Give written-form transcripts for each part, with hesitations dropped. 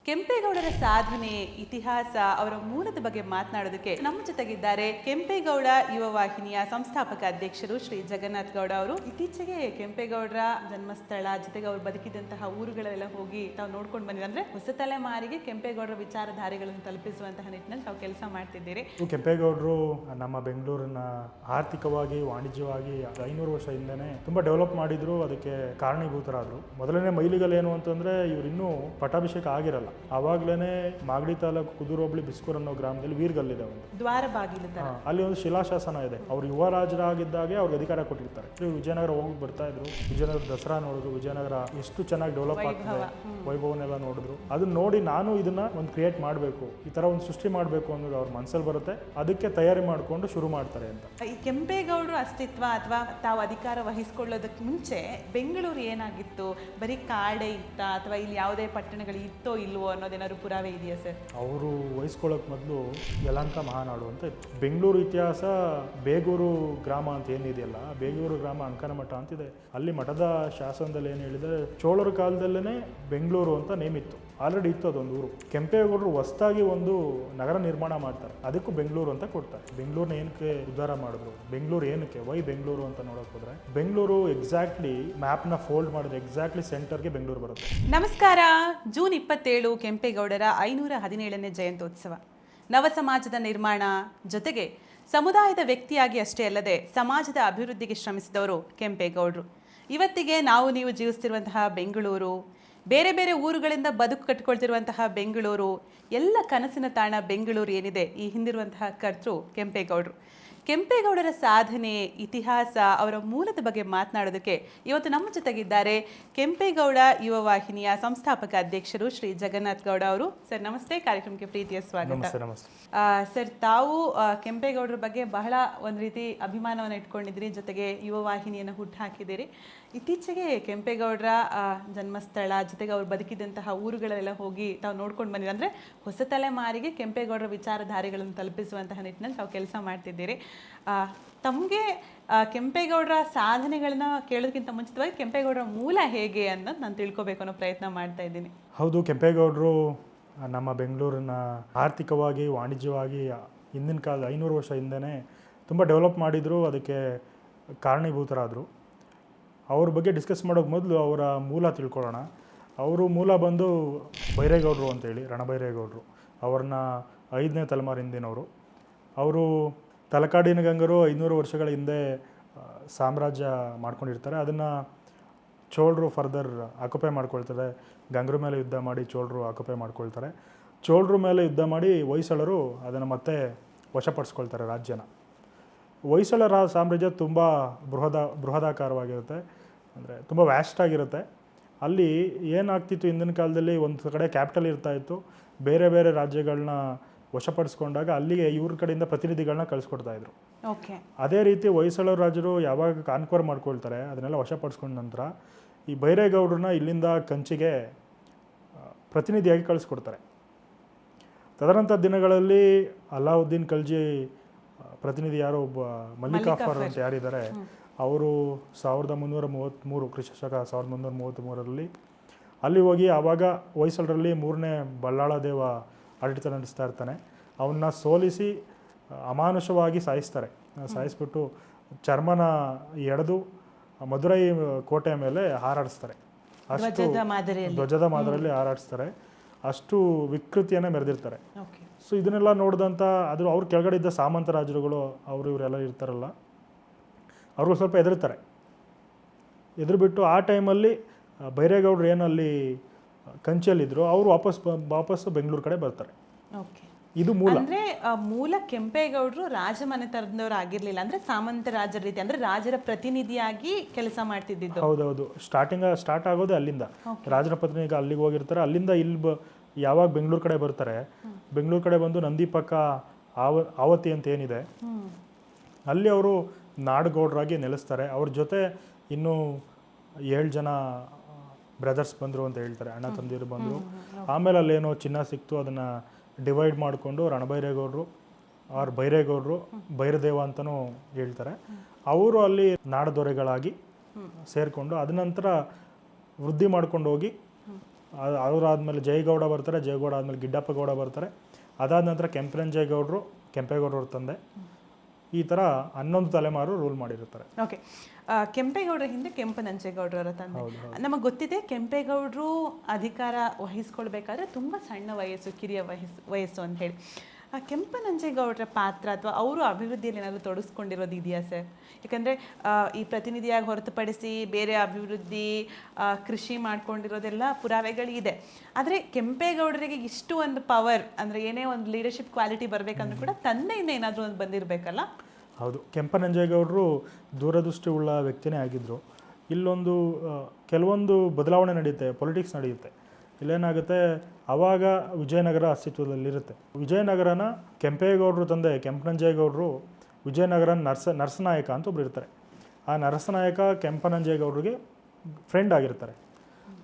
ಕೆಂಪೇಗೌಡರ ಸಾಧನೆ, ಇತಿಹಾಸ, ಅವರ ಮೂಲದ ಬಗ್ಗೆ ಮಾತನಾಡೋದಕ್ಕೆ ನಮ್ಮ ಜೊತೆಗಿದ್ದಾರೆ ಕೆಂಪೇಗೌಡ ಯುವ ವಾಹಿನಿಯ ಸಂಸ್ಥಾಪಕ ಅಧ್ಯಕ್ಷರು ಶ್ರೀ ಜಗನ್ನಾಥ್ ಗೌಡ ಅವರು. ಇತ್ತೀಚೆಗೆ ಕೆಂಪೇಗೌಡರ ಜನ್ಮಸ್ಥಳ ಜೊತೆಗೆ ಅವರು ಬದುಕಿದಂತಹ ಊರುಗಳೆಲ್ಲ ಹೋಗಿ ತಾವು ನೋಡ್ಕೊಂಡು ಬಂದಿದೆ. ಅಂದ್ರೆ ಹೊಸ ತಲೆಮಾರಿಗೆ ಕೆಂಪೇಗೌಡರ ವಿಚಾರಧಾರೆಗಳನ್ನು ತಲುಪಿಸುವಂತಹ ನಿಟ್ಟಿನಲ್ಲಿ ತಾವು ಕೆಲಸ ಮಾಡ್ತಿದ್ದೀರಿ. ಕೆಂಪೇಗೌಡರು ನಮ್ಮ ಬೆಂಗಳೂರನ್ನ ಆರ್ಥಿಕವಾಗಿ, ವಾಣಿಜ್ಯವಾಗಿ 500 ವರ್ಷ ಹಿಂದೆನೆ ತುಂಬಾ ಡೆವಲಪ್ ಮಾಡಿದ್ರು. ಅದಕ್ಕೆ ಕಾರಣೀಭೂತರಾದ್ರು. ಮೊದಲನೇ ಮೈಲಿಗಲ್ಲೇನು ಅಂತಂದ್ರೆ ಇವ್ರು ಇನ್ನೂ ಪಟ್ಟಾಭಿಷೇಕ ಆಗಿರಲ್ಲ. ಆವಾಗ್ಲೇನೆ ಮಾಗಡಿ ತಾಲೂಕು ಕುದೂರು ಹೋಬಳಿ ಬಿಸ್ಕೂರ್ ಅನ್ನೋ ಗ್ರಾಮದಲ್ಲಿ ವೀರ್ಗಲ್ಲಿದೆ ಒಂದು ದ್ವಾರ ಬಾಗಿಲು, ಅಲ್ಲಿ ಒಂದು ಶಿಲಾಶಾಸನ ಇದೆ. ಅವ್ರು ಯುವರಾಜರಾಗಿದ್ದಾಗೆ ಅವ್ರಿಗೆ ಅಧಿಕಾರ ಕೊಟ್ಟಿರ್ತಾರೆ. ಇವ್ರು ವಿಜಯನಗರ ಹೋಗಿ ಬರ್ತಾ ಇದ್ರು. ವಿಜಯನಗರ ದಸರಾ ನೋಡಿದ್ರು. ವಿಜಯನಗರ ಎಷ್ಟು ಚೆನ್ನಾಗಿ ಡೆವಲಪ್ ಆಗ್ತದೆ, ವೈಭವನೆಲ್ಲ ನೋಡಿದ್ರು. ಅದನ್ನ ನೋಡಿ ನಾನು ಇದನ್ನ ಒಂದು ಕ್ರಿಯೇಟ್ ಮಾಡಬೇಕು, ಈ ತರ ಒಂದು ಸೃಷ್ಟಿ ಮಾಡಬೇಕು ಅನ್ನೋದು ಅವ್ರ ಮನಸ್ಸಲ್ಲಿ ಬರುತ್ತೆ. ಅದಕ್ಕೆ ತಯಾರಿ ಮಾಡಿಕೊಂಡು ಶುರು ಮಾಡ್ತಾರೆ ಅಂತ. ಈ ಕೆಂಪೇಗೌಡರು ಅಸ್ತಿತ್ವ ಅಥವಾ ತಾವು ಅಧಿಕಾರ ವಹಿಸಿಕೊಳ್ಳೋದಕ್ಕೆ ಮುಂಚೆ ಬೆಂಗಳೂರು ಏನಾಗಿತ್ತು? ಬರೀ ಕಾಡೇ ಇತ್ತ ಅಥವಾ ಇಲ್ಲಿ ಯಾವುದೇ ಪಟ್ಟಣಗಳು ಇತ್ತೋ ಇಲ್ವೋ ಅನ್ನೋದೇನಾದ್ರು ಪುರಾವೆ ಇದೆಯಾ ಸರ್? ಅವರು ವಹಿಸ್ಕೊಳ್ಳೋಕೆ ಮೊದಲು ಯಲಹಂಕ ಮಹಾನಾಡು ಅಂತ ಇತ್ತು. ಬೆಂಗಳೂರು ಇತಿಹಾಸ ಬೇಗೂರು ಗ್ರಾಮ ಅಂತ ಏನಿದೆಯಲ್ಲ, ಬೇಗೂರು ಗ್ರಾಮ ಅಂಕನಮಠ ಅಂತಿದೆ. ಅಲ್ಲಿ ಮಠದ ಶಾಸನದಲ್ಲಿ ಏನು ಹೇಳಿದರೆ, ಚೋಳರ ಕಾಲದಲ್ಲೇ ಬೆಂಗಳೂರು ಅಂತ ನೇಮ್ ಇತ್ತು. ಆಲ್ರೆಡಿ ಇತ್ತು ಅದೊಂದು ಊರು. ಕೆಂಪೇಗೌಡರು ಹೊಸದಾಗಿ ಒಂದು ನಗರ ನಿರ್ಮಾಣ ಮಾಡ್ತಾರೆ, ಅದಕ್ಕೂ ಬೆಂಗಳೂರು ಅಂತ ಕೊಡ್ತಾರೆ. ಬೆಂಗಳೂರನ್ನ ಏನಕ್ಕೆ ಉದ್ಧಾರ ಮಾಡಿದ್ರು, ಬೆಂಗಳೂರು ಏನಕ್ಕೆ, ವೈ ಬೆಂಗಳೂರು ಅಂತ ನೋಡೋಕೆ ಹೋದ್ರೆ ಬೆಂಗಳೂರು ಎಕ್ಸಾಕ್ಟ್ಲಿ ಮ್ಯಾಪ್ನ ಫೋಲ್ಡ್ ಮಾಡಿದ್ರೆ ಎಕ್ಸಾಕ್ಟ್ಲಿ ಸೆಂಟರ್ಗೆ ಬೆಂಗಳೂರು ಬರುತ್ತೆ. ನಮಸ್ಕಾರ. ಜೂನ್ 27 ಕೆಂಪೇಗೌಡರ 517ನೇ ಜಯಂತ್ಯೋತ್ಸವ. ನವ ಸಮಾಜದ ನಿರ್ಮಾಣ ಜೊತೆಗೆ ಸಮುದಾಯದ ವ್ಯಕ್ತಿಯಾಗಿ ಅಷ್ಟೇ ಅಲ್ಲದೆ ಸಮಾಜದ ಅಭಿವೃದ್ಧಿಗೆ ಶ್ರಮಿಸಿದವರು ಕೆಂಪೇಗೌಡರು. ಇವತ್ತಿಗೆ ನಾವು ನೀವು ಜೀವಿಸ್ತಿರುವಂತಹ ಬೆಂಗಳೂರು, ಬೇರೆ ಬೇರೆ ಊರುಗಳಿಂದ ಬದುಕು ಕಟ್ಟಿಕೊಳ್ತಿರುವಂತಹ ಬೆಂಗಳೂರು, ಎಲ್ಲ ಕನಸಿನ ತಾಣ ಬೆಂಗಳೂರು ಏನಿದೆ, ಈ ಹಿಂದಿರುವಂತಹ ಕರ್ತೃ ಕೆಂಪೇಗೌಡರು. ಕೆಂಪೇಗೌಡರ ಸಾಧನೆ, ಇತಿಹಾಸ, ಅವರ ಮೂಲದ ಬಗ್ಗೆ ಮಾತನಾಡೋದಕ್ಕೆ ಇವತ್ತು ನಮ್ಮ ಜೊತೆಗಿದ್ದಾರೆ ಕೆಂಪೇಗೌಡ ಯುವ ವಾಹಿನಿಯ ಸಂಸ್ಥಾಪಕ ಅಧ್ಯಕ್ಷರು ಶ್ರೀ ಜಗನ್ನಾಥ್ ಗೌಡ ಅವರು. ಸರ್ ನಮಸ್ತೆ, ಕಾರ್ಯಕ್ರಮಕ್ಕೆ ಪ್ರೀತಿಯ ಸ್ವಾಗತ. ಸರ್, ತಾವು ಕೆಂಪೇಗೌಡರ ಬಗ್ಗೆ ಬಹಳ ಒಂದು ರೀತಿ ಅಭಿಮಾನವನ್ನು ಇಟ್ಕೊಂಡಿದ್ದೀರಿ, ಜೊತೆಗೆ ಯುವ ವಾಹಿನಿಯನ್ನು ಹುಟ್ಟುಹಾಕಿದ್ದೀರಿ. ಇತ್ತೀಚೆಗೆ ಕೆಂಪೇಗೌಡರ ಜನ್ಮಸ್ಥಳ ಜೊತೆಗೆ ಅವರು ಬದುಕಿದಂತಹ ಊರುಗಳೆಲ್ಲ ಹೋಗಿ ತಾವು ನೋಡ್ಕೊಂಡು ಬಂದಿದೆ. ಅಂದರೆ ಹೊಸ ತಲೆಮಾರಿಗೆ ಕೆಂಪೇಗೌಡರ ವಿಚಾರಧಾರೆಗಳನ್ನು ತಲುಪಿಸುವಂತಹ ನಿಟ್ಟಿನಲ್ಲಿ ತಾವು ಕೆಲಸ ಮಾಡ್ತಿದ್ದೀರಿ. ತಮಗೆ ಕೆಂಪೇಗೌಡರ ಸಾಧನೆಗಳನ್ನ ಕೇಳೋದಕ್ಕಿಂತ ಮುಂಚಿತವಾಗಿ ಕೆಂಪೇಗೌಡರ ಮೂಲ ಹೇಗೆ ಅನ್ನೋದು ನಾನು ತಿಳ್ಕೊಬೇಕು ಅನ್ನೋ ಪ್ರಯತ್ನ ಮಾಡ್ತಾ ಇದ್ದೀನಿ. ಹೌದು, ಕೆಂಪೇಗೌಡರು ನಮ್ಮ ಬೆಂಗಳೂರನ್ನ ಆರ್ಥಿಕವಾಗಿ, ವಾಣಿಜ್ಯವಾಗಿ ಹಿಂದಿನ ಕಾಲ 500 ವರ್ಷ ಹಿಂದೆನೇ ತುಂಬ ಡೆವಲಪ್ ಮಾಡಿದರು. ಅದಕ್ಕೆ ಕಾರಣೀಭೂತರಾದರು. ಅವ್ರ ಬಗ್ಗೆ ಡಿಸ್ಕಸ್ ಮಾಡೋಕೆ ಮೊದಲು ಅವರ ಮೂಲ ತಿಳ್ಕೊಳ್ಳೋಣ. ಅವರು ಮೂಲ ಬಂದು ಬೈರೇಗೌಡರು ಅಂತೇಳಿ, ರಣಬೈರೇಗೌಡರು. ಅವ್ರನ್ನ 5ನೇ ತಲೆಮಾರು ಹಿಂದಿನವರು. ಅವರು ತಲಕಾಡಿನ ಗಂಗರು 500 ವರ್ಷಗಳ ಹಿಂದೆ ಸಾಮ್ರಾಜ್ಯ ಮಾಡ್ಕೊಂಡಿರ್ತಾರೆ. ಅದನ್ನು ಚೋಳರು ಫರ್ದರ್ ಆಕ್ಯುಪೈ ಮಾಡ್ಕೊಳ್ತಾರೆ. ಗಂಗರ ಮೇಲೆ ಯುದ್ಧ ಮಾಡಿ ಚೋಳರು ಆಕ್ಯುಪೈ ಮಾಡ್ಕೊಳ್ತಾರೆ. ಚೋಳರ ಮೇಲೆ ಯುದ್ಧ ಮಾಡಿ ಹೊಯ್ಸಳರು ಅದನ್ನು ಮತ್ತೆ ವಶಪಡಿಸ್ಕೊಳ್ತಾರೆ ರಾಜ್ಯನ. ಹೊಯ್ಸಳರ ಸಾಮ್ರಾಜ್ಯ ತುಂಬ ಬೃಹದಾಕಾರವಾಗಿರುತ್ತೆ, ಅಂದರೆ ತುಂಬ ವ್ಯಾಸ್ಟ್ ಆಗಿರುತ್ತೆ. ಅಲ್ಲಿ ಏನಾಗ್ತಿತ್ತು, ಹಿಂದಿನ ಕಾಲದಲ್ಲಿ ಒಂದು ಕಡೆ ಕ್ಯಾಪಿಟಲ್ ಇರ್ತಾಯಿತ್ತು. ಬೇರೆ ಬೇರೆ ರಾಜ್ಯಗಳನ್ನ ವಶಪಡಿಸ್ಕೊಂಡಾಗ ಅಲ್ಲಿಗೆ ಇವ್ರ ಕಡೆಯಿಂದ ಪ್ರತಿನಿಧಿಗಳನ್ನ ಕಳಿಸ್ಕೊಡ್ತಾಯಿದ್ರು. ಅದೇ ರೀತಿ ಹೊಯ್ಸಳ ರಾಜರು ಯಾವಾಗ ಕಾನ್ಕ್ವರ್ ಮಾಡ್ಕೊಳ್ತಾರೆ, ಅದನ್ನೆಲ್ಲ ವಶಪಡಿಸ್ಕೊಂಡ ನಂತರ ಈ ಬೈರೇಗೌಡರನ್ನ ಇಲ್ಲಿಂದ ಕಂಚಿಗೆ ಪ್ರತಿನಿಧಿಯಾಗಿ ಕಳಿಸ್ಕೊಡ್ತಾರೆ. ತದನಂತರ ದಿನಗಳಲ್ಲಿ ಅಲಾವುದ್ದೀನ್ ಖಲ್ಜಿ ಪ್ರತಿನಿಧಿ ಯಾರೋ ಒಬ್ಬ ಮಲ್ಲಿಕಾಫರ್ ಅಂತ ಯಾರಿದ್ದಾರೆ, ಅವರು 1333 ಕ್ರಿಸ್ತಶಕ 1333ರಲ್ಲಿ ಅಲ್ಲಿ ಹೋಗಿ ಆವಾಗ ಹೊಯ್ಸಳರಲ್ಲಿ 3ನೇ ಬಲ್ಲಾಳ ದೇವ ಆಡಳಿತ ನಡೆಸ್ತಾ ಇರ್ತಾನೆ. ಅವನ್ನ ಸೋಲಿಸಿ ಅಮಾನುಷವಾಗಿ ಸಾಯಿಸ್ಬಿಟ್ಟು ಚರ್ಮನ ಎಳೆದು ಮಧುರೈ ಕೋಟೆಯ ಮೇಲೆ ಹಾರಾಡಿಸ್ತಾರೆ. ಅಷ್ಟು ಧ್ವಜದ ಮಾದರಿಯಲ್ಲಿ ಹಾರಾಡಿಸ್ತಾರೆ. ಅಷ್ಟು ವಿಕೃತಿಯನ್ನು ಮೆರೆದಿರ್ತಾರೆ. ಸೊ ಇದನ್ನೆಲ್ಲ ನೋಡಿದಂಥ ಅವ್ರ ಕೆಳಗಡೆ ಇದ್ದ ಸಾಮಂತ ರಾಜರುಗಳು ಇವರೆಲ್ಲ ಇರ್ತಾರಲ್ಲ, ಅವರು ಸ್ವಲ್ಪ ಹೆದರ್ತಾರೆ. ಬಿಟ್ಟು ಆ ಟೈಮಲ್ಲಿ ಬೈರೇಗೌಡರು ಏನಲ್ಲಿ ಕಂಚಿಯಲ್ಲಿದ್ದರು, ಅವರು ವಾಪಸ್ ಬೆಂಗಳೂರು ಕಡೆ ಬರ್ತಾರೆ. ಇದು ಮೂಲ. ಅಂದ್ರೆ ಮೂಲ ಕೆಂಪೇಗೌಡರು ರಾಜಮನೆತನದವರು ಆಗಿರ್ಲಿಲ್ಲ, ಅಂದ್ರೆ ಸಾಮಂತ ರಾಜರ ರೀತಿ, ಅಂದ್ರೆ ರಾಜರ ಪ್ರತಿನಿಧಿಯಾಗಿ ಕೆಲಸ ಮಾಡ್ತಿದ್ದು. ಹೌದೌದು, ಸ್ಟಾರ್ಟ್ ಆಗೋದೇ ಅಲ್ಲಿಂದ. ರಾಜರ ಪ್ರತಿನಿಧಿ ಅಲ್ಲಿಗೆ ಹೋಗಿರ್ತಾರೆ. ಅಲ್ಲಿಂದ ಇಲ್ಲಿ ಯಾವಾಗ ಬೆಂಗಳೂರು ಕಡೆ ಬರ್ತಾರೆ, ಬೆಂಗಳೂರು ಕಡೆ ಬಂದು ನಂದಿ ಪಕ್ಕ ಆವತಿ ಅಂತ ಏನಿದೆ, ಅಲ್ಲಿ ಅವರು ನಾಡಗೌಡರಾಗಿ ನೆಲೆಸ್ತಾರೆ. ಅವ್ರ ಜೊತೆ ಇನ್ನೂ 7 ಜನ ಬ್ರದರ್ಸ್ ಬಂದರು ಅಂತ ಹೇಳ್ತಾರೆ, ಅಣ್ಣ ತಂದಿರು ಬಂದರು. ಆಮೇಲೆ ಅಲ್ಲೇನೋ ಚಿನ್ನ ಸಿಕ್ತು, ಅದನ್ನು ಡಿವೈಡ್ ಮಾಡಿಕೊಂಡು ರಣಬೈರೇಗೌಡರು ಬೈರೇಗೌಡರು, ಬೈರದೇವ ಅಂತಲೂ ಹೇಳ್ತಾರೆ, ಅವರು ಅಲ್ಲಿ ನಾಡದೊರೆಗಳಾಗಿ ಸೇರಿಕೊಂಡು ಅದ ನಂತರ ವೃದ್ಧಿ ಮಾಡ್ಕೊಂಡು ಹೋಗಿ ಅವರಾದ್ಮೇಲೆ ಜಯಗೌಡ ಬರ್ತಾರೆ, ಜಯಗೌಡ ಆದಮೇಲೆ ಗಿಡ್ಡಪ್ಪ ಗೌಡ ಬರ್ತಾರೆ. ಅದಾದ ನಂತರ ಕೆಂಪೇಗೌಡರು, ಕೆಂಪೇಗೌಡರ ತಂದೆ, ಈ ಥರ 11 ತಲೆಮಾರು ರೂಲ್ ಮಾಡಿರ್ತಾರೆ. ಓಕೆ, ಕೆಂಪೇಗೌಡರ ಹಿಂದೆ ಕೆಂಪನಂಜೇಗೌಡರ ತಂದೆ. ನಮಗೆ ಗೊತ್ತಿದೆ ಕೆಂಪೇಗೌಡರು ಅಧಿಕಾರ ವಹಿಸ್ಕೊಳ್ಬೇಕಾದ್ರೆ ತುಂಬ ಸಣ್ಣ ವಯಸ್ಸು, ಕಿರಿಯ ವಯಸ್ಸು ಅಂತ ಹೇಳಿ. ಕೆಂಪನಂಜೇಗೌಡರ ಪಾತ್ರ ಅಥವಾ ಅವರು ಅಭಿವೃದ್ಧಿಯಲ್ಲಿ ಏನಾದರೂ ತೊಡಗಿಸ್ಕೊಂಡಿರೋದು ಇದೆಯಾ ಸರ್? ಯಾಕಂದರೆ ಈ ಪ್ರತಿನಿಧಿಯಾಗಿ ಹೊರತುಪಡಿಸಿ ಬೇರೆ ಅಭಿವೃದ್ಧಿ, ಕೃಷಿ ಮಾಡ್ಕೊಂಡಿರೋದೆಲ್ಲ ಪುರಾವೆಗಳಿದೆ. ಆದರೆ ಕೆಂಪೇಗೌಡರಿಗೆ ಇಷ್ಟು ಒಂದು ಪವರ್, ಅಂದರೆ ಏನೇ ಒಂದು ಲೀಡರ್ಶಿಪ್ ಕ್ವಾಲಿಟಿ ಬರಬೇಕಂದ್ರೂ ಕೂಡ ತಂದೆಯಿಂದ ಏನಾದರೂ ಒಂದು ಬಂದಿರಬೇಕಲ್ಲ? ಹೌದು, ಕೆಂಪನಂಜೇಗೌಡರು ದೂರದೃಷ್ಟಿ ಉಳ್ಳ ವ್ಯಕ್ತಿನೇ ಆಗಿದ್ದರು. ಇಲ್ಲೊಂದು ಕೆಲವೊಂದು ಬದಲಾವಣೆ ನಡೆಯುತ್ತೆ, ಪೊಲಿಟಿಕ್ಸ್ ನಡೆಯುತ್ತೆ. ಇಲ್ಲೇನಾಗುತ್ತೆ, ಆವಾಗ ವಿಜಯನಗರ ಅಸ್ತಿತ್ವದಲ್ಲಿರುತ್ತೆ. ವಿಜಯನಗರನ ಕೆಂಪೇಗೌಡರು ತಂದೆ ಕೆಂಪನಂಜೇಗೌಡರು ವಿಜಯನಗರ ನರಸನಾಯಕ ಅಂತ ಒಬ್ರು ಇರ್ತಾರೆ. ಆ ನರಸನಾಯಕ ಕೆಂಪನಂಜೇಗೌಡರಿಗೆ ಫ್ರೆಂಡ್ ಆಗಿರ್ತಾರೆ.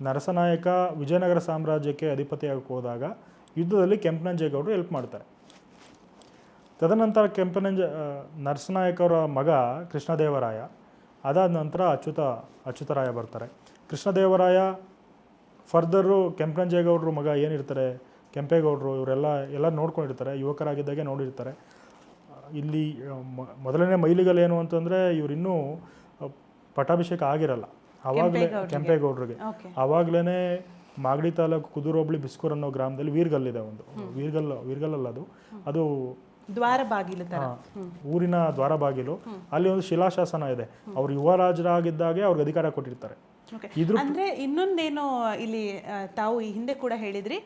ನರಸನಾಯಕ ವಿಜಯನಗರ ಸಾಮ್ರಾಜ್ಯಕ್ಕೆ ಅಧಿಪತಿಯಾಗಕ್ಕೆ ಹೋದಾಗ ಯುದ್ಧದಲ್ಲಿ ಕೆಂಪನಂಜೇಗೌಡರು ಹೆಲ್ಪ್ ಮಾಡ್ತಾರೆ. ತದನಂತರ ನರಸನಾಯಕರ ಮಗ ಕೃಷ್ಣದೇವರಾಯ, ಅದಾದ ನಂತರ ಅಚ್ಯುತರಾಯ ಬರ್ತಾರೆ. ಕೃಷ್ಣದೇವರಾಯ ಫರ್ದರು ಕೆಂಪನಂಜೇಗೌಡರು ಮಗ ಏನಿರ್ತಾರೆ ಕೆಂಪೇಗೌಡರು, ಇವರೆಲ್ಲ ನೋಡ್ಕೊಂಡಿರ್ತಾರೆ, ಯುವಕರಾಗಿದ್ದಾಗೆ ನೋಡಿರ್ತಾರೆ. ಇಲ್ಲಿ ಮೊದಲನೇ ಮೈಲಿಗಲ್ಲೇನು ಅಂತಂದರೆ ಇವರಿನ್ನೂ ಪಟ್ಟಾಭಿಷೇಕ ಆಗಿರಲ್ಲ ಆವಾಗಲೇ ಕೆಂಪೇಗೌಡರಿಗೆ. ಆವಾಗಲೇ ಮಾಗಡಿ ತಾಲೂಕು ಕುದೂರು ಹೋಬಳಿ ಬಿಸ್ಕೂರ್ ಅನ್ನೋ ಗ್ರಾಮದಲ್ಲಿ ವೀರ್ಗಲ್ಲಿದೆ ಒಂದು, ವೀರ್ಗಲ್ಲಲ್ಲ ಅದು ದ್ವಾರ ಬಾಗಿಲು, ಊರಿನ ದ್ವಾರ ಬಾಗಿಲು. ಅಲ್ಲಿ ಒಂದು ಶಿಲಾಶಾಸನ ಇದೆ. ಅವರು ಯುವರಾಜರಾಗಿದ್ದಾಗೆ ಅವ್ರಿಗೆ ಅಧಿಕಾರ ಕೊಟ್ಟಿರ್ತಾರೆ. ಅಂದ್ರೆ ಇನ್ನೊಂದೇನು ಇಲ್ಲಿ ತಾವು ಈ ಹಿಂದೆ ಕೂಡ ಹೇಳಿದ್ರಿ,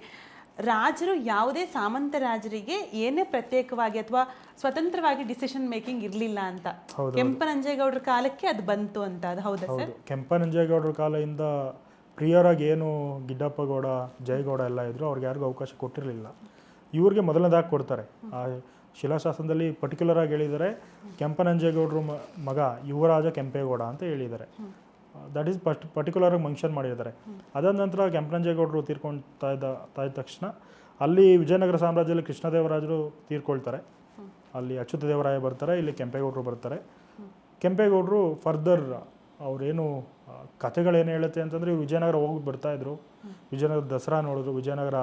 ರಾಜರು ಯಾವುದೇ ಸಾಮಂತ ರಾಜರಿಗೆ ಏನೇ ಪ್ರತ್ಯೇಕವಾಗಿ ಅಥವಾ ಸ್ವತಂತ್ರವಾಗಿ ಡಿಸಿಷನ್ ಮೇಕಿಂಗ್ ಇರಲಿಲ್ಲ ಅಂತ. ಕೆಂಪನಂಜೇಗೌಡರ ಕಾಲಕ್ಕೆ ಅದು ಬಂತು ಅಂತ, ಅದು ಹೌದಾ ಸರ್? ಕೆಂಪನಂಜೇಗೌಡರ ಕಾಲದಿಂದ ಪ್ರಿಯರಾಗಿ ಏನು ಗಿಡ್ಡಪ್ಪ ಗೌಡ, ಜಯಗೌಡ ಎಲ್ಲ ಇದ್ರು, ಅವ್ರಿಗೆ ಯಾರಿಗೂ ಅವಕಾಶ ಕೊಟ್ಟಿರಲಿಲ್ಲ. ಇವ್ರಿಗೆ ಮೊದಲನೇದಾಗಿ ಕೊಡ್ತಾರೆ. ಆ ಶಿಲಾಶಾಸನದಲ್ಲಿ ಪರ್ಟಿಕ್ಯುಲರ್ ಆಗಿ ಹೇಳಿದ್ದಾರೆ, ಕೆಂಪನಂಜೇಗೌಡರು ಮಗ ಯುವರಾಜ ಕೆಂಪೇಗೌಡ ಅಂತ ಹೇಳಿದ್ದಾರೆ. ದಟ್ ಈಸ್ ಪರ್ಟಿಕ್ಯುಲರ್ ಆಗಿ ಮೆನ್ಷನ್ ಮಾಡಿದ್ದಾರೆ. ಅದಾದ ನಂತರ ಕೆಂಪನಂಜೇಗೌಡರು ತೀರ್ಕೊಳ್ತಾ ಇದ್ದ ತಕ್ಷಣ ಅಲ್ಲಿ ವಿಜಯನಗರ ಸಾಮ್ರಾಜ್ಯದಲ್ಲಿ ಕೃಷ್ಣದೇವರಾಜರು ತೀರ್ಕೊಳ್ತಾರೆ. ಅಲ್ಲಿ ಅಚ್ಯುತದೇವರಾಯ ಬರ್ತಾರೆ, ಇಲ್ಲಿ ಕೆಂಪೇಗೌಡರು ಬರ್ತಾರೆ. ಕೆಂಪೇಗೌಡರು ಫರ್ದರ್ ಅವ್ರೇನು ಕಥೆಗಳೇನು ಹೇಳುತ್ತೆ ಅಂತಂದರೆ, ಇವ್ರು ವಿಜಯನಗರ ಹೋಗಿ ಬರ್ತಾಯಿದ್ರು, ವಿಜಯನಗರ ದಸರಾ ನೋಡಿದ್ರು, ವಿಜಯನಗರ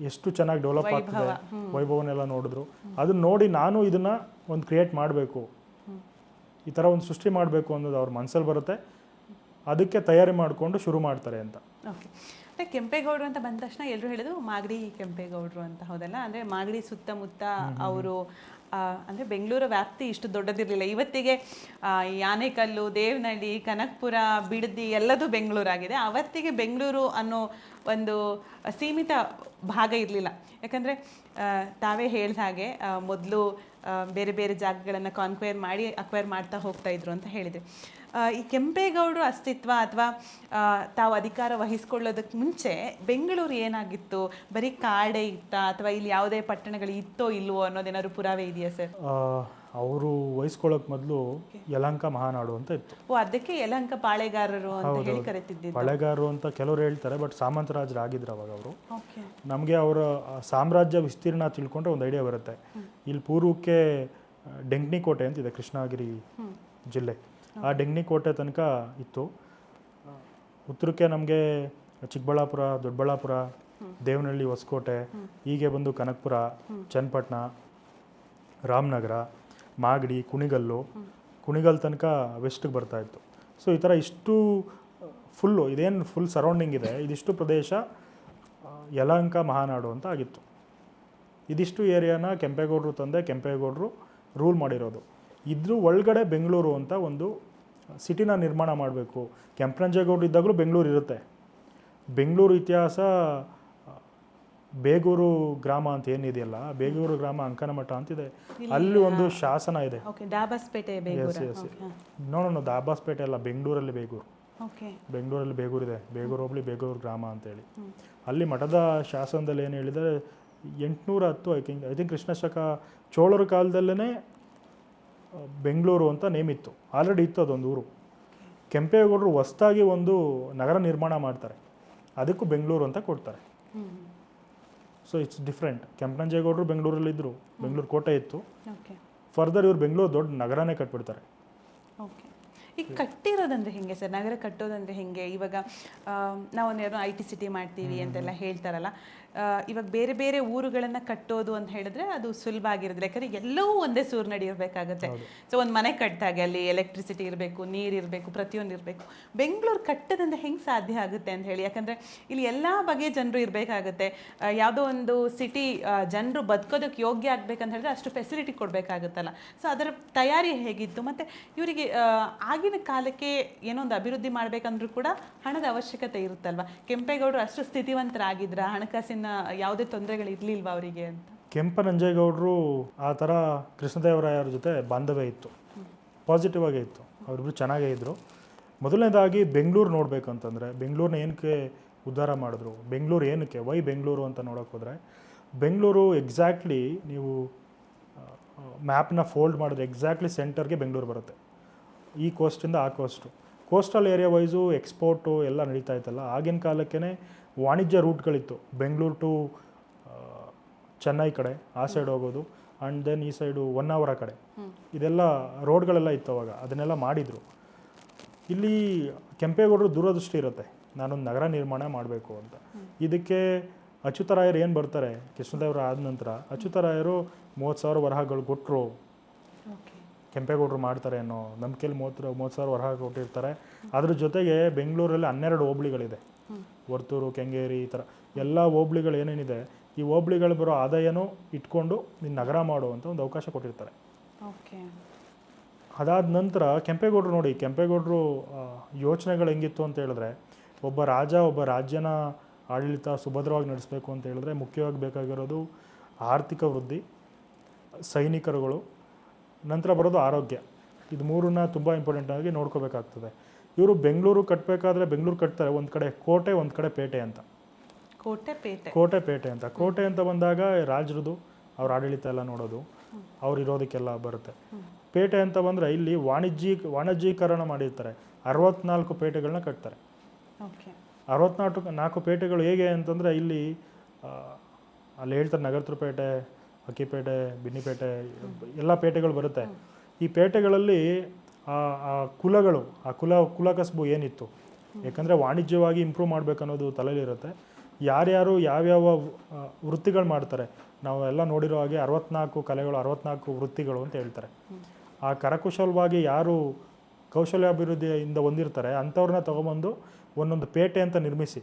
ಎಷ್ಟು ಚೆನ್ನಾಗಿ ಡೆವಲಪ್ ಆಗ್ತಿದೆ, ವೈಭವನೆಲ್ಲ ನೋಡಿದ್ರು. ಅದನ್ನ ನೋಡಿ ನಾನು ಇದನ್ನು ಒಂದು ಕ್ರಿಯೇಟ್ ಮಾಡಬೇಕು, ಈ ಥರ ಒಂದು ಸೃಷ್ಟಿ ಮಾಡಬೇಕು ಅನ್ನೋದು ಅವ್ರ ಮನಸ್ಸಲ್ಲಿ ಬರುತ್ತೆ. ಅದಕ್ಕೆ ತಯಾರಿ ಮಾಡಿಕೊಂಡು ಶುರು ಮಾಡ್ತಾರೆ ಅಂತ. ಓಕೆ, ಅಂದರೆ ಕೆಂಪೇಗೌಡರು ಅಂತ ಬಂದ ತಕ್ಷಣ ಎಲ್ಲರೂ ಹೇಳಿದ್ರು ಮಾಗಡಿ ಕೆಂಪೇಗೌಡರು ಅಂತ, ಹೌದಲ್ಲ? ಅಂದರೆ ಮಾಗಡಿ ಸುತ್ತಮುತ್ತ ಅವರು ಅಂದರೆ ಬೆಂಗಳೂರು ವ್ಯಾಪ್ತಿ ಇಷ್ಟು ದೊಡ್ಡದಿರಲಿಲ್ಲ. ಇವತ್ತಿಗೆ ಆನೇಕಲ್ಲು, ದೇವನಹಳ್ಳಿ, ಕನಕಪುರ, ಬಿಡದಿ ಎಲ್ಲದೂ ಬೆಂಗಳೂರಾಗಿದೆ. ಅವತ್ತಿಗೆ ಬೆಂಗಳೂರು ಅನ್ನೋ ಒಂದು ಸೀಮಿತ ಭಾಗ ಇರಲಿಲ್ಲ. ಯಾಕಂದರೆ ತಾವೇ ಹೇಳಿದ ಹಾಗೆ ಮೊದಲು ಬೇರೆ ಬೇರೆ ಜಾಗಗಳನ್ನು ಅಕ್ವೈರ್ ಮಾಡ್ತಾ ಹೋಗ್ತಾ ಇದ್ರು ಅಂತ ಹೇಳಿದೆ. ಈ ಕೆಂಪೇಗೌಡರು ಅಸ್ತಿತ್ವ ಅಥವಾ ತಾವು ಅಧಿಕಾರ ವಹಿಸ್ಕೊಳ್ಳೋದಕ್ಕೆ ಮುಂಚೆ ಬೆಂಗಳೂರು ಏನಾಗಿತ್ತು? ಬರೀ ಕಾಡೇ ಇತ್ತಾ ಅಥವಾ ಇಲ್ಲಿ ಯಾವುದೇ ಪಟ್ಟಣಗಳು ಇತ್ತೋ ಇಲ್ವೋ ಅನ್ನೋದೇನಾದ್ರು ಪುರಾವೆ ಇದೆಯಾ ಸರ್? ಅವರು ವಹಿಸ್ಕೊಳ್ಳೋಕೆ ಮೊದಲು ಯಲಹಂಕ ಮಹಾನಾಡು ಅಂತ ಇತ್ತು. ಅದಕ್ಕೆ ಯಲಹಂಕ ಪಾಳೆಗಾರರು ಅಂತ ಹೇಳಿ ಕರೀತಿದ್ದಿದ್ದು. ಪಾಳೆಗಾರರು ಅಂತ ಕೆಲವರು ಹೇಳ್ತಾರೆ, ಬಟ್ ಸಾಮಂತರಾಜರಾಗಿದ್ರು ಅವಾಗ ಅವರು. ನಮಗೆ ಅವರ ಸಾಮ್ರಾಜ್ಯ ವಿಸ್ತೀರ್ಣ ತಿಳ್ಕೊಂಡ್ರೆ ಒಂದು ಐಡಿಯಾ ಬರುತ್ತೆ. ಇಲ್ಲಿ ಪೂರ್ವಕ್ಕೆ ಡೆಂಗ್ನಿ ಕೋಟೆ ಅಂತಿದೆ, ಕೃಷ್ಣಗಿರಿ ಜಿಲ್ಲೆ. ಆ ಡೆಂಗ್ನಿ ಕೋಟೆ ತನಕ ಇತ್ತು. ಉತ್ತರಕ್ಕೆ ನಮಗೆ ಚಿಕ್ಕಬಳ್ಳಾಪುರ, ದೊಡ್ಡಬಳ್ಳಾಪುರ, ದೇವನಹಳ್ಳಿ, ಹೊಸಕೋಟೆ, ಹೀಗೆ ಬಂದು ಕನಕಪುರ, ಚನ್ನಪಟ್ಟಣ, ರಾಮನಗರ, ಮಾಗಡಿ, ಕುಣಿಗಲ್ ತನಕ ವೆಸ್ಟ್ಗೆ ಬರ್ತಾಯಿತ್ತು. ಸೊ ಈ ಥರ ಇಷ್ಟು ಇದೇನು ಫುಲ್ ಸರೌಂಡಿಂಗ್ ಇದೆ, ಇದಿಷ್ಟು ಪ್ರದೇಶ ಯಲಹಂಕ ಮಹಾನಾಡು ಅಂತ ಆಗಿತ್ತು. ಇದಿಷ್ಟು ಏರಿಯಾನ ಕೆಂಪೇಗೌಡರು ತಂದೆ ಕೆಂಪೇಗೌಡರು ರೂಲ್ ಮಾಡಿರೋದು. ಇದ್ರ ಒಳಗಡೆ ಬೆಂಗಳೂರು ಅಂತ ಒಂದು ಸಿಟಿನ ನಿರ್ಮಾಣ ಮಾಡಬೇಕು. ಕೆಂಪನಂಜೇಗೌಡರು ಇದ್ದಾಗಲೂ ಬೆಂಗಳೂರು ಇರುತ್ತೆ. ಬೆಂಗಳೂರು ಇತಿಹಾಸ ಬೇಗೂರು ಗ್ರಾಮ ಅಂತ ಏನಿದೆಯಲ್ಲ, ಬೇಗೂರು ಗ್ರಾಮ ಅಂಕನಮಠ ಅಂತಿದೆ, ಅಲ್ಲಿ ಒಂದು ಶಾಸನ ಇದೆ. ನೋ ದಾಬಾಸ್ಪೇಟೆ ಅಲ್ಲ, ಬೆಂಗಳೂರಲ್ಲಿ ಬೇಗೂರು. ಬೆಂಗಳೂರಲ್ಲಿ ಬೇಗೂರಿದೆ, ಬೇಗೂರು ಹೋಬಳಿ ಬೇಗೂರು ಗ್ರಾಮ ಅಂತೇಳಿ. ಅಲ್ಲಿ ಮಠದ ಶಾಸನದಲ್ಲಿ ಏನು ಹೇಳಿದರೆ 810 ಐ ಥಿಂಕ್ ಕೃಷ್ಣಶಕ ಚೋಳರ ಕಾಲದಲ್ಲೇ ಬೆಂಗಳೂರು ಅಂತ ನೇಮ್ ಇತ್ತು. ಆಲ್ರೆಡಿ ಇತ್ತು ಅದೊಂದು ಊರು. ಕೆಂಪೇಗೌಡರು ಹೊಸದಾಗಿ ಒಂದು ನಗರ ನಿರ್ಮಾಣ ಮಾಡ್ತಾರೆ, ಅದಕ್ಕೂ ಬೆಂಗಳೂರು ಅಂತ ಕೊಡ್ತಾರೆ. So it's different. ಕೆಂಪನಂಜೇಗೌಡರು ಬೆಂಗಳೂರಲ್ಲಿದ್ದರು, ಬೆಂಗಳೂರು ಕೋಟೆ ಇತ್ತು. ಫರ್ದರ್ ಇವರು ಬೆಂಗಳೂರು ದೊಡ್ಡ ನಗರನೇ ಕಟ್ಬಿಡ್ತಾರೆ. ಓಕೆ, ಈಗ ಕಟ್ಟಿರೋದಂದ್ರೆ ಹೆಂಗೆ ಸರ್, ನಗರ ಕಟ್ಟೋದಂದ್ರೆ ಹೆಂಗೆ? ಇವಾಗ ನಾವೊಂದೇನೋ IT ಸಿಟಿ ಮಾಡ್ತೀವಿ ಅಂತೆಲ್ಲ ಹೇಳ್ತಾರಲ್ಲ, ಇವಾಗ ಬೇರೆ ಬೇರೆ ಊರುಗಳನ್ನ ಕಟ್ಟೋದು ಅಂತ ಹೇಳಿದ್ರೆ ಅದು ಸುಲಭ ಆಗಿರೋದಿಲ್ಲ, ಯಾಕಂದ್ರೆ ಎಲ್ಲವೂ ಒಂದೇ ಸೂರಿನಡಿ ಇರಬೇಕಾಗುತ್ತೆ. ಸೊ ಒಂದು ಮನೆ ಕಟ್ಟಿದಾಗೆ ಅಲ್ಲಿ ಎಲೆಕ್ಟ್ರಿಸಿಟಿ ಇರಬೇಕು, ನೀರು ಇರಬೇಕು, ಪ್ರತಿಯೊಂದು ಇರಬೇಕು. ಬೆಂಗಳೂರು ಕಟ್ಟೋದಂದ್ರೆ ಹೆಂಗೆ ಸಾಧ್ಯ ಆಗುತ್ತೆ ಅಂತ ಹೇಳಿ? ಯಾಕಂದ್ರೆ ಇಲ್ಲಿ ಎಲ್ಲ ಬಗೆಯ ಜನರು ಇರಬೇಕಾಗುತ್ತೆ. ಯಾವುದೋ ಒಂದು ಸಿಟಿ ಜನರು ಬದುಕೋದಕ್ಕೆ ಯೋಗ್ಯ ಆಗ್ಬೇಕಂತ ಹೇಳಿದ್ರೆ ಅಷ್ಟು ಫೆಸಿಲಿಟಿ ಕೊಡಬೇಕಾಗುತ್ತಲ್ಲ. ಸೊ ಅದರ ತಯಾರಿ ಹೇಗಿತ್ತು? ಮತ್ತು ಇವರಿಗೆ ಆಗಿನ ಕಾಲಕ್ಕೆ ಏನೋ ಒಂದು ಅಭಿವೃದ್ಧಿ ಮಾಡಬೇಕಂದ್ರೂ ಕೂಡ ಹಣದ ಅವಶ್ಯಕತೆ ಇರುತ್ತಲ್ವ? ಕೆಂಪೇಗೌಡರು ಅಷ್ಟು ಸ್ಥಿತಿವಂತರಾಗಿದ್ರ, ಹಣಕಾಸಿನ ಯಾವುದೇ ತೊಂದರೆಗಳು ಇರಲಿಲ್ವಾ ಅವರಿಗೆ ಅಂತ? ಕೆಂಪನಂಜೇಗೌಡರು ಆ ಥರ ಕೃಷ್ಣದೇವರಾಯರ ಜೊತೆ ಬಾಂಧವ್ಯ ಇತ್ತು, ಪಾಸಿಟಿವ್ ಆಗೇ ಇತ್ತು, ಅವರಿಬ್ರು ಚೆನ್ನಾಗೇ ಇದ್ದರು. ಮೊದಲನೇದಾಗಿ ಬೆಂಗಳೂರು ನೋಡಬೇಕಂತಂದರೆ ಬೆಂಗಳೂರನ್ನ ಏನಕ್ಕೆ ಉದ್ಧಾರ ಮಾಡಿದ್ರು, ಬೆಂಗಳೂರು ಏನಕ್ಕೆ, ವೈ ಬೆಂಗಳೂರು ಅಂತ ನೋಡೋಕೆ ಹೋದರೆ, ಬೆಂಗಳೂರು ಎಕ್ಸಾಕ್ಟ್ಲಿ ನೀವು ಮ್ಯಾಪ್ನ ಫೋಲ್ಡ್ ಮಾಡಿದ್ರೆ ಎಕ್ಸಾಕ್ಟ್ಲಿ ಸೆಂಟರ್ಗೆ ಬೆಂಗಳೂರು ಬರುತ್ತೆ. ಈ ಕೋಸ್ಟಿಂದ ಆ ಕೋಸ್ಟಲ್ ಏರಿಯಾ ವೈಸು ಎಕ್ಸ್ಪೋರ್ಟು ಎಲ್ಲ ನಡೀತಾ ಇತ್ತಲ್ಲ. ಆಗಿನ ಕಾಲಕ್ಕೇ ವಾಣಿಜ್ಯ ರೂಟ್ಗಳಿತ್ತು, ಬೆಂಗಳೂರು ಟು ಚೆನ್ನೈ ಕಡೆ ಆ ಸೈಡ್ ಹೋಗೋದು, ಆ್ಯಂಡ್ ದೆನ್ ಈ ಸೈಡು ಹೊನ್ನಾವರ ಕಡೆ, ಇದೆಲ್ಲ ರೋಡ್ಗಳೆಲ್ಲ ಇತ್ತು ಅವಾಗ, ಅದನ್ನೆಲ್ಲ ಮಾಡಿದರು. ಇಲ್ಲಿ ಕೆಂಪೇಗೌಡರು ದೂರದೃಷ್ಟಿ ಇರುತ್ತೆ, ನಾನೊಂದು ನಗರ ನಿರ್ಮಾಣ ಮಾಡಬೇಕು ಅಂತ. ಇದಕ್ಕೆ ಅಚ್ಯುತರಾಯರು ಏನು ಬರ್ತಾರೆ, ಕೃಷ್ಣದೇವರ ಆದ ನಂತರ ಅಚ್ಯುತರಾಯರು 30,000 ವರಹಗಳು ಕೊಟ್ಟರು, ಕೆಂಪೇಗೌಡರು ಮಾಡ್ತಾರೆ ಅನ್ನೋ ನಂಬಿಕೆಯಲ್ಲಿ 30,000 ವರಹ ಕೊಟ್ಟಿರ್ತಾರೆ. ಅದ್ರ ಜೊತೆಗೆ ಬೆಂಗಳೂರಲ್ಲಿ 12 ಹೋಬಳಿಗಳಿದೆ, ವರ್ತೂರು, ಕೆಂಗೇರಿ, ಈ ಥರ ಎಲ್ಲ ಹೋಬಳಿಗಳು ಏನೇನಿದೆ, ಈ ಹೋಬಳಿಗಳು ಬರೋ ಆದಾಯನೂ ಇಟ್ಕೊಂಡು ನೀನು ನಗರ ಮಾಡುವಂಥ ಒಂದು ಅವಕಾಶ ಕೊಟ್ಟಿರ್ತಾರೆ. ಅದಾದ ನಂತರ ಕೆಂಪೇಗೌಡರು ನೋಡಿ, ಕೆಂಪೇಗೌಡರು ಯೋಚನೆಗಳು ಹೆಂಗಿತ್ತು ಅಂತ ಹೇಳಿದ್ರೆ, ಒಬ್ಬ ರಾಜ್ಯನ ಆಡಳಿತ ಸುಭದ್ರವಾಗಿ ನಡೆಸಬೇಕು ಅಂತ ಹೇಳಿದ್ರೆ ಮುಖ್ಯವಾಗಿ ಬೇಕಾಗಿರೋದು ಆರ್ಥಿಕ ವೃದ್ಧಿ, ಸೈನಿಕರುಗಳು, ನಂತರ ಬರೋದು ಆರೋಗ್ಯ. ಇದು ಮೂರನ್ನ ತುಂಬ ಇಂಪಾರ್ಟೆಂಟ್ ಆಗಿ ನೋಡ್ಕೋಬೇಕಾಗ್ತದೆ. ಇವರು ಬೆಂಗಳೂರು ಕಟ್ಟಬೇಕಾದ್ರೆ ಬೆಂಗಳೂರು ಕಟ್ತಾರೆ, ಒಂದು ಕಡೆ ಕೋಟೆ, ಒಂದು ಕಡೆ ಪೇಟೆ ಅಂತ. ಕೋಟೆ ಅಂತ ಕೋಟೆ ಅಂತ ಬಂದಾಗ ರಾಜರದು ಅವ್ರ ಆಡಳಿತ ಎಲ್ಲ ನೋಡೋದು, ಅವ್ರು ಇರೋದಕ್ಕೆಲ್ಲ ಬರುತ್ತೆ. ಪೇಟೆ ಅಂತ ಬಂದರೆ ಇಲ್ಲಿ ವಾಣಿಜ್ಯೀಕರಣ ಮಾಡಿರ್ತಾರೆ, 64 ಪೇಟೆಗಳನ್ನ ಕಟ್ತಾರೆ. 64 ಪೇಟೆಗಳು ಹೇಗೆ ಅಂತಂದರೆ ಇಲ್ಲಿ ಅಲ್ಲಿ ಹೇಳ್ತಾರೆ ನಗರತ್ರ ಪೇಟೆ, ಅಕ್ಕಿಪೇಟೆ, ಬಿನ್ನಿಪೇಟೆ, ಎಲ್ಲ ಪೇಟೆಗಳು ಬರುತ್ತೆ. ಈ ಪೇಟೆಗಳಲ್ಲಿ ಆ ಕುಲಗಳು, ಆ ಕುಲ ಕಸಬು ಏನಿತ್ತು, ಯಾಕಂದರೆ ವಾಣಿಜ್ಯವಾಗಿ ಇಂಪ್ರೂವ್ ಮಾಡಬೇಕನ್ನೋದು ತಲೆಯಲ್ಲಿರುತ್ತೆ. ಯಾರ್ಯಾರು ಯಾವ್ಯಾವ ವೃತ್ತಿಗಳು ಮಾಡ್ತಾರೆ, ನಾವು ಎಲ್ಲ ನೋಡಿರೋ ಹಾಗೆ 64 ಕಲೆಗಳು, 64 ವೃತ್ತಿಗಳು ಅಂತ ಹೇಳ್ತಾರೆ. ಆ ಕರಕುಶಲವಾಗಿ ಯಾರು ಕೌಶಲ್ಯಾಭಿವೃದ್ಧಿಯಿಂದ ಹೊಂದಿರ್ತಾರೆ ಅಂಥವ್ರನ್ನ ತೊಗೊಂಬಂದು ಒಂದೊಂದು ಪೇಟೆ ಅಂತ ನಿರ್ಮಿಸಿ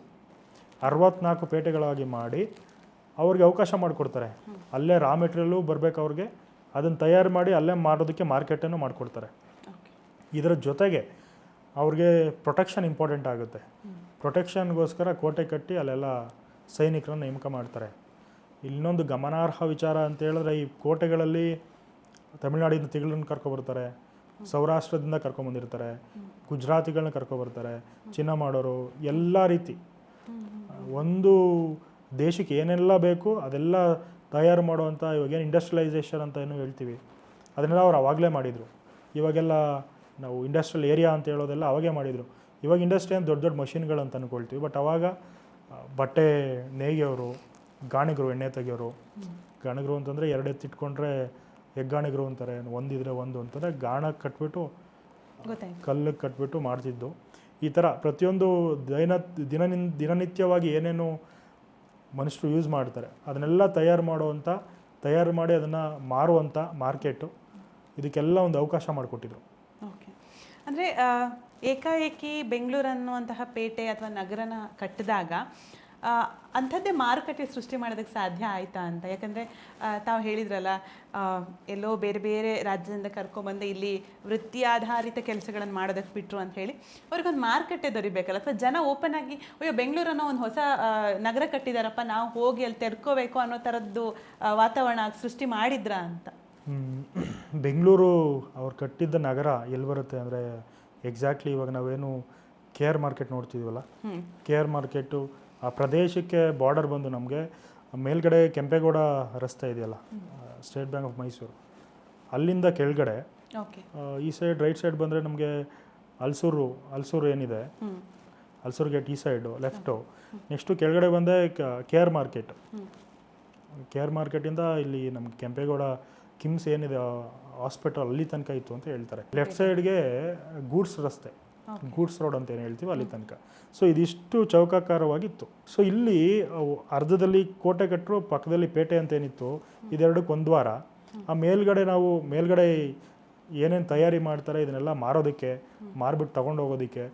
64 ಪೇಟೆಗಳಾಗಿ ಮಾಡಿ ಅವ್ರಿಗೆ ಅವಕಾಶ ಮಾಡಿಕೊಡ್ತಾರೆ. ಅಲ್ಲೇ ರಾ ಮೆಟೀರಿಯಲ್ಲು ಬರಬೇಕು ಅವ್ರಿಗೆ, ಅದನ್ನು ತಯಾರು ಮಾಡಿ ಅಲ್ಲೇ ಮಾರೋದಕ್ಕೆ ಮಾರ್ಕೆಟನ್ನು ಮಾಡಿಕೊಡ್ತಾರೆ. ಇದರ ಜೊತೆಗೆ ಅವ್ರಿಗೆ ಪ್ರೊಟೆಕ್ಷನ್ ಇಂಪಾರ್ಟೆಂಟ್ ಆಗುತ್ತೆ. ಪ್ರೊಟೆಕ್ಷನ್ಗೋಸ್ಕರ ಕೋಟೆ ಕಟ್ಟಿ ಅಲ್ಲೆಲ್ಲ ಸೈನಿಕರನ್ನು ನೇಮಕ ಮಾಡ್ತಾರೆ. ಇನ್ನೊಂದು ಗಮನಾರ್ಹ ವಿಚಾರ ಅಂತ ಹೇಳಿದ್ರೆ, ಈ ಕೋಟೆಗಳಲ್ಲಿ ತಮಿಳ್ನಾಡಿನ ತಿಗಳನ್ನ ಕರ್ಕೊಬರ್ತಾರೆ, ಸೌರಾಷ್ಟ್ರದಿಂದ ಕರ್ಕೊಂಬಂದಿರ್ತಾರೆ, ಗುಜರಾತಿಗಳನ್ನ ಕರ್ಕೊಬರ್ತಾರೆ, ಚಿನ್ನ ಮಾಡೋರು, ಎಲ್ಲ ರೀತಿ ಒಂದು ದೇಶಕ್ಕೆ ಏನೆಲ್ಲ ಬೇಕು ಅದೆಲ್ಲ ತಯಾರು ಮಾಡುವಂಥ, ಇವಾಗೇನು ಇಂಡಸ್ಟ್ರಿಯಲೈಸೇಷನ್ ಅಂತ ಏನು ಹೇಳ್ತೀವಿ ಅದನ್ನೆಲ್ಲ ಅವ್ರು ಅವಾಗಲೇ ಮಾಡಿದರು. ಇವಾಗೆಲ್ಲ ನಾವು ಇಂಡಸ್ಟ್ರಿಯಲ್ ಏರಿಯಾ ಅಂತ ಹೇಳೋದೆಲ್ಲ ಅವಾಗೇ ಮಾಡಿದರು. ಇವಾಗ ಇಂಡಸ್ಟ್ರಿ ಅಂತ ದೊಡ್ಡ ದೊಡ್ಡ ಮಷಿನ್ಗಳು ಅಂತ ಅಂದ್ಕೊಳ್ತೀವಿ, ಬಟ್ ಅವಾಗ ಬಟ್ಟೆ ನೇಯ್ಗೆಯವರು, ಗಾಣಿಗರು, ಎಣ್ಣೆ ತೆಗಿಯೋರು, ಗಾಣಿಗರು ಅಂತಂದರೆ 2 ಎತ್ತಿಟ್ಕೊಂಡ್ರೆ ಹೆಗ್ಗಾಣಿಗರು ಅಂತಾರೆ, ಒಂದಿದ್ರೆ ಒಂದು ಅಂತಾರೆ, ಗಾಣ ಕಟ್ಬಿಟ್ಟು ಕಲ್ಲಿಗೆ ಕಟ್ಬಿಟ್ಟು ಮಾಡ್ತಿದ್ದು. ಈ ಥರ ಪ್ರತಿಯೊಂದು ದಿನನಿತ್ಯವಾಗಿ ಏನೇನು ಮನುಷ್ಯರು ಯೂಸ್ ಮಾಡ್ತಾರೆ ಅದನ್ನೆಲ್ಲ ತಯಾರು ಮಾಡಿ ಅದನ್ನು ಮಾರುವಂಥ ಮಾರ್ಕೆಟು, ಇದಕ್ಕೆಲ್ಲ ಒಂದು ಅವಕಾಶ ಮಾಡಿಕೊಟ್ಟಿದ್ರು. ಓಕೆ, ಅಂದರೆ ಏಕಾಏಕಿ ಬೆಂಗಳೂರು ಅನ್ನುವಂತಹ ಪೇಟೆ ಅಥವಾ ನಗರನ ಕಟ್ಟಿದಾಗ ಅಂಥದ್ದೇ ಮಾರುಕಟ್ಟೆ ಸೃಷ್ಟಿ ಮಾಡೋದಕ್ಕೆ ಸಾಧ್ಯ ಆಯಿತಾ ಅಂತ? ಯಾಕಂದರೆ ತಾವು ಹೇಳಿದ್ರಲ್ಲ, ಎಲ್ಲೋ ಬೇರೆ ಬೇರೆ ರಾಜ್ಯದಿಂದ ಕರ್ಕೊಂಬಂದು ಇಲ್ಲಿ ವೃತ್ತಿ ಆಧಾರಿತ ಕೆಲಸಗಳನ್ನು ಮಾಡೋದಕ್ಕೆ ಬಿಟ್ಟರು ಅಂತ ಹೇಳಿ ಅವ್ರಿಗೊಂದು ಮಾರುಕಟ್ಟೆ ದೊರಿಬೇಕಲ್ಲ, ಅಥವಾ ಜನ ಓಪನ್ ಆಗಿ ಅಯ್ಯೋ ಬೆಂಗಳೂರನ್ನೋ ಒಂದು ಹೊಸ ನಗರ ಕಟ್ಟಿದಾರಪ್ಪ, ನಾವು ಹೋಗಿ ಅಲ್ಲಿ ತೆರ್ಕೋಬೇಕು ಅನ್ನೋ ಥರದ್ದು ವಾತಾವರಣ ಸೃಷ್ಟಿ ಮಾಡಿದ್ರಾ ಅಂತ? ಬೆಂಗಳೂರು ಅವ್ರು ಕಟ್ಟಿದ್ದ ನಗರ ಎಲ್ಲಿ ಬರುತ್ತೆ ಅಂದರೆ, ಎಕ್ಸಾಕ್ಟ್ಲಿ ಇವಾಗ ನಾವೇನು KR ಮಾರ್ಕೆಟ್ ನೋಡ್ತಿದ್ದೀವಲ್ಲ, KR ಮಾರ್ಕೆಟು ಆ ಪ್ರದೇಶಕ್ಕೆ ಬಾರ್ಡರ್ ಬಂದು ನಮಗೆ ಮೇಲ್ಗಡೆ ಕೆಂಪೇಗೌಡ ರಸ್ತೆ ಇದೆಯಲ್ಲ, ಸ್ಟೇಟ್ ಬ್ಯಾಂಕ್ ಆಫ್ ಮೈಸೂರು, ಅಲ್ಲಿಂದ ಕೆಳಗಡೆ ಈ ಸೈಡ್ ರೈಟ್ ಸೈಡ್ ಬಂದರೆ ನಮಗೆ ಹಲ್ಸೂರು ಏನಿದೆ, ಹಲ್ಸೂರು ಗೇಟ್ ಈ ಸೈಡು ಲೆಫ್ಟು, ನೆಕ್ಸ್ಟು ಕೆಳಗಡೆ ಬಂದೆ KR ಮಾರ್ಕೆಟ್. KR ಮಾರ್ಕೆಟಿಂದ ಇಲ್ಲಿ ನಮ್ಗೆ ಕೆಂಪೇಗೌಡ ಕಿಮ್ಸ್ ಏನಿದೆ ಹಾಸ್ಪಿಟಲ್ ಅಲ್ಲಿ ತನಕ ಇತ್ತು ಅಂತ ಹೇಳ್ತಾರೆ. ಲೆಫ್ಟ್ ಸೈಡ್ಗೆ ಗೂಡ್ಸ್ ರಸ್ತೆ, ಗೂಡ್ಸ್ ರೋಡ್ ಅಂತ ಏನು ಹೇಳ್ತೀವಿ ಅಲ್ಲಿ ತನಕ. ಸೊ ಇದಿಷ್ಟು ಚೌಕಾಕಾರವಾಗಿತ್ತು. ಸೊ ಇಲ್ಲಿ ಅರ್ಧದಲ್ಲಿ ಕೋಟೆ ಕಟ್ಟರು, ಪಕ್ಕದಲ್ಲಿ ಪೇಟೆ ಅಂತ ಏನಿತ್ತು, ಇದೆರಡಕ್ಕೆ ಒಂದು ದ್ವಾರ. ಆ ಮೇಲ್ಗಡೆ ಏನೇನು ತಯಾರಿ ಮಾಡ್ತಾರೆ ಇದನ್ನೆಲ್ಲ ಮಾರೋದಕ್ಕೆ, ಮಾರ್ಬಿಟ್ಟು ತೊಗೊಂಡು ಹೋಗೋದಕ್ಕೆ.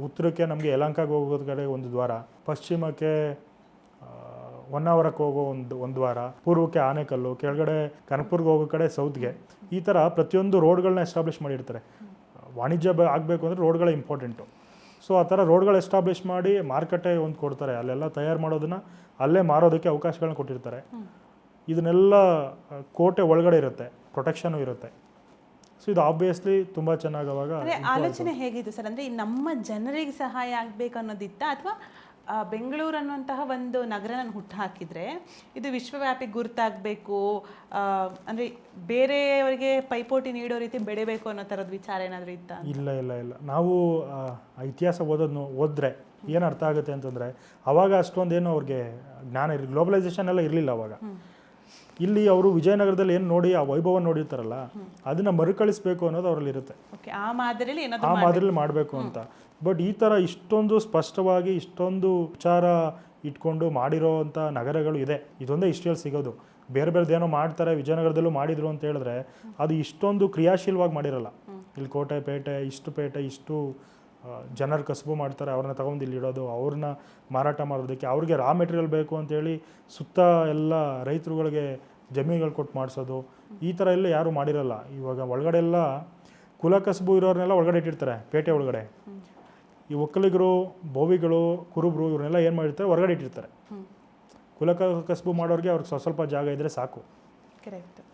ಉತ್ತರಕ್ಕೆ ನಮಗೆ ಯಲಹಂಕಗೆ ಹೋಗೋದ ಕಡೆ ಒಂದು ದ್ವಾರ, ಪಶ್ಚಿಮಕ್ಕೆ ಹೊನ್ನಾವರಕ್ಕೆ ಹೋಗೋ ಒಂದು ದ್ವಾರ, ಪೂರ್ವಕ್ಕೆ ಆನೆಕಲ್ಲು, ಕೆಳಗಡೆ ಕನಕಪುರ್ಗೆ ಹೋಗೋ ಕಡೆ ಸೌತ್ಗೆ. ಈ ಥರ ಪ್ರತಿಯೊಂದು ರೋಡ್ಗಳನ್ನ ಎಸ್ಟಾಬ್ಲಿಷ್ ಮಾಡಿರ್ತಾರೆ. ವಾಣಿಜ್ಯ ಆಗಬೇಕು ಅಂದರೆ ರೋಡ್ಗಳೇ ಇಂಪಾರ್ಟೆಂಟು. ಸೊ ಆ ಥರ ರೋಡ್ಗಳು ಎಸ್ಟಾಬ್ಲಿಷ್ ಮಾಡಿ ಮಾರುಕಟ್ಟೆ ಒಂದು ಕೊಡ್ತಾರೆ. ಅಲ್ಲೆಲ್ಲ ತಯಾರು ಮಾಡೋದನ್ನು ಅಲ್ಲೇ ಮಾರೋದಕ್ಕೆ ಅವಕಾಶಗಳನ್ನ ಕೊಟ್ಟಿರ್ತಾರೆ. ಇದನ್ನೆಲ್ಲ ಕೋಟೆ ಒಳಗಡೆ ಇರುತ್ತೆ, ಪ್ರೊಟೆಕ್ಷನು ಇರುತ್ತೆ. ಸೊ ಇದು ಆಬ್ವಿಯಸ್ಲಿ ತುಂಬ ಚೆನ್ನಾಗಿ ಅವಾಗ ಆಲೋಚನೆ ಹೇಗಿತ್ತು ಸರ್? ಅಂದರೆ ನಮ್ಮ ಜನರಿಗೆ ಸಹಾಯ ಆಗಬೇಕು ಅನ್ನೋದಿತ್ತ, ಅಥವಾ ಬೆಂಗಳೂರು ಅನ್ನುವಂತಹ ಒಂದು ನಗರನ ಹುಟ್ಟು ಹಾಕಿದರೆ ಇದು ವಿಶ್ವವ್ಯಾಪಿ ಗುರುತಾಗಬೇಕು, ಅಂದರೆ ಬೇರೆಯವರಿಗೆ ಪೈಪೋಟಿ ನೀಡೋ ರೀತಿ ಬೆಳಿಬೇಕು ಅನ್ನೋ ಥರದ ವಿಚಾರ ಏನಾದರೂ ಇತ್ತ? ಇಲ್ಲ. ನಾವು ಇತಿಹಾಸ ಓದಿದ್ರೆ ಏನು ಅರ್ಥ ಆಗುತ್ತೆ ಅಂತಂದರೆ, ಅವಾಗ ಅಷ್ಟೊಂದೇನು ಅವ್ರಿಗೆ ಜ್ಞಾನ ಗ್ಲೋಬಲೈಸೇಷನ್ ಎಲ್ಲ ಇರಲಿಲ್ಲ ಅವಾಗ. ಇಲ್ಲಿ ಅವರು ವಿಜಯನಗರದಲ್ಲಿ ಏನು ನೋಡಿ ಆ ವೈಭವ ನೋಡಿರ್ತಾರಲ್ಲ, ಅದನ್ನ ಮರುಕಳಿಸ್ಬೇಕು ಅನ್ನೋದು ಅವರಲ್ಲಿ ಇರುತ್ತೆ. ಆ ಮಾದರಿಯಲ್ಲಿ ಮಾಡಬೇಕು ಅಂತ. ಬಟ್ ಈ ಥರ ಇಷ್ಟೊಂದು ಸ್ಪಷ್ಟವಾಗಿ ಇಷ್ಟೊಂದು ವಿಚಾರ ಇಟ್ಕೊಂಡು ಮಾಡಿರೋವಂಥ ನಗರಗಳು ಇದೆ. ಇದೊಂದೇ ಹಿಸ್ಟ್ರಿಯಲ್ಲಿ ಸಿಗೋದು. ಬೇರೆದೇನೋ ಮಾಡ್ತಾರೆ, ವಿಜಯನಗರದಲ್ಲೂ ಮಾಡಿದ್ರು ಅಂತ ಹೇಳಿದ್ರೆ ಅದು ಇಷ್ಟೊಂದು ಕ್ರಿಯಾಶೀಲವಾಗಿ ಮಾಡಿರಲ್ಲ. ಇಲ್ಲಿ ಕೋಟೆ ಪೇಟೆ ಇಷ್ಟು ಜನರ ಕಸುಬು ಮಾಡ್ತಾರೆ, ಅವ್ರನ್ನ ತಗೊಂಡು ಇಲ್ಲಿ ಇಡೋದು, ಅವ್ರನ್ನ ಮಾರಾಟ ಮಾಡೋದಕ್ಕೆ, ಅವ್ರಿಗೆ ರಾ ಮೆಟೀರಿಯಲ್ ಬೇಕು ಅಂತೇಳಿ ಸುತ್ತ ಎಲ್ಲ ರೈತರುಗಳಿಗೆ ಜಮೀನುಗಳು ಕೊಟ್ಟು ಮಾಡಿಸೋದು, ಈ ಥರ ಎಲ್ಲ ಯಾರೂ ಮಾಡಿರಲ್ಲ. ಇವಾಗ ಒಳಗಡೆ ಎಲ್ಲ ಕುಲ ಕಸುಬು ಇರೋರನ್ನೆಲ್ಲ ಒಳಗಡೆ ಇಟ್ಟಿರ್ತಾರೆ. ಪೇಟೆ ಒಳಗಡೆ ಈ ಒಕ್ಕಲಿಗರು, ಬೋವಿಗಳು, ಕುರುಬರು ಇವ್ರನ್ನೆಲ್ಲ ಏನು ಮಾಡಿರ್ತಾರೆ, ಹೊರಗಡೆ ಇಟ್ಟಿರ್ತಾರೆ. ಕುಲ ಕಸುಬು ಮಾಡೋರಿಗೆ ಅವ್ರಿಗೆ ಸ್ವಲ್ಪ ಜಾಗ ಇದ್ದರೆ ಸಾಕು.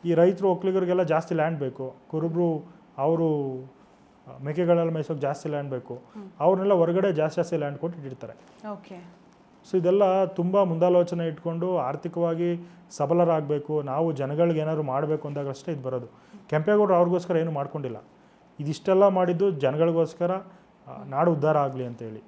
ಈ ರೈತರು ಒಕ್ಕಲಿಗರಿಗೆಲ್ಲ ಜಾಸ್ತಿ ಲ್ಯಾಂಡ್ ಬೇಕು, ಕುರುಬರು ಅವರು ಮೇಕೆಗಳೆಲ್ಲ ಮೇಯ್ಸೋಕೆ ಜಾಸ್ತಿ ಲ್ಯಾಂಡ್ ಬೇಕು, ಅವ್ರನ್ನೆಲ್ಲ ಹೊರಗಡೆ ಜಾಸ್ತಿ ಲ್ಯಾಂಡ್ ಕೊಟ್ಟು ಇಟ್ಟಿರ್ತಾರೆ. ಸೊ ಇದೆಲ್ಲ ತುಂಬ ಮುಂದಾಲೋಚನೆ ಇಟ್ಕೊಂಡು ಆರ್ಥಿಕವಾಗಿ ಸಬಲರಾಗಬೇಕು, ನಾವು ಜನಗಳಿಗೆ ಏನಾದ್ರು ಮಾಡಬೇಕು ಅಂದಾಗಷ್ಟೇ ಇದು ಬರೋದು. ಕೆಂಪೇಗೌಡರು ಅವ್ರಿಗೋಸ್ಕರ ಏನು ಮಾಡ್ಕೊಂಡಿಲ್ಲ. ಇದಿಷ್ಟೆಲ್ಲ ಮಾಡಿದ್ದು ಜನಗಳಿಗೋಸ್ಕರ, ನಾಡು ಉದ್ಧಾರ ಆಗಲಿ ಅಂತೇಳಿ.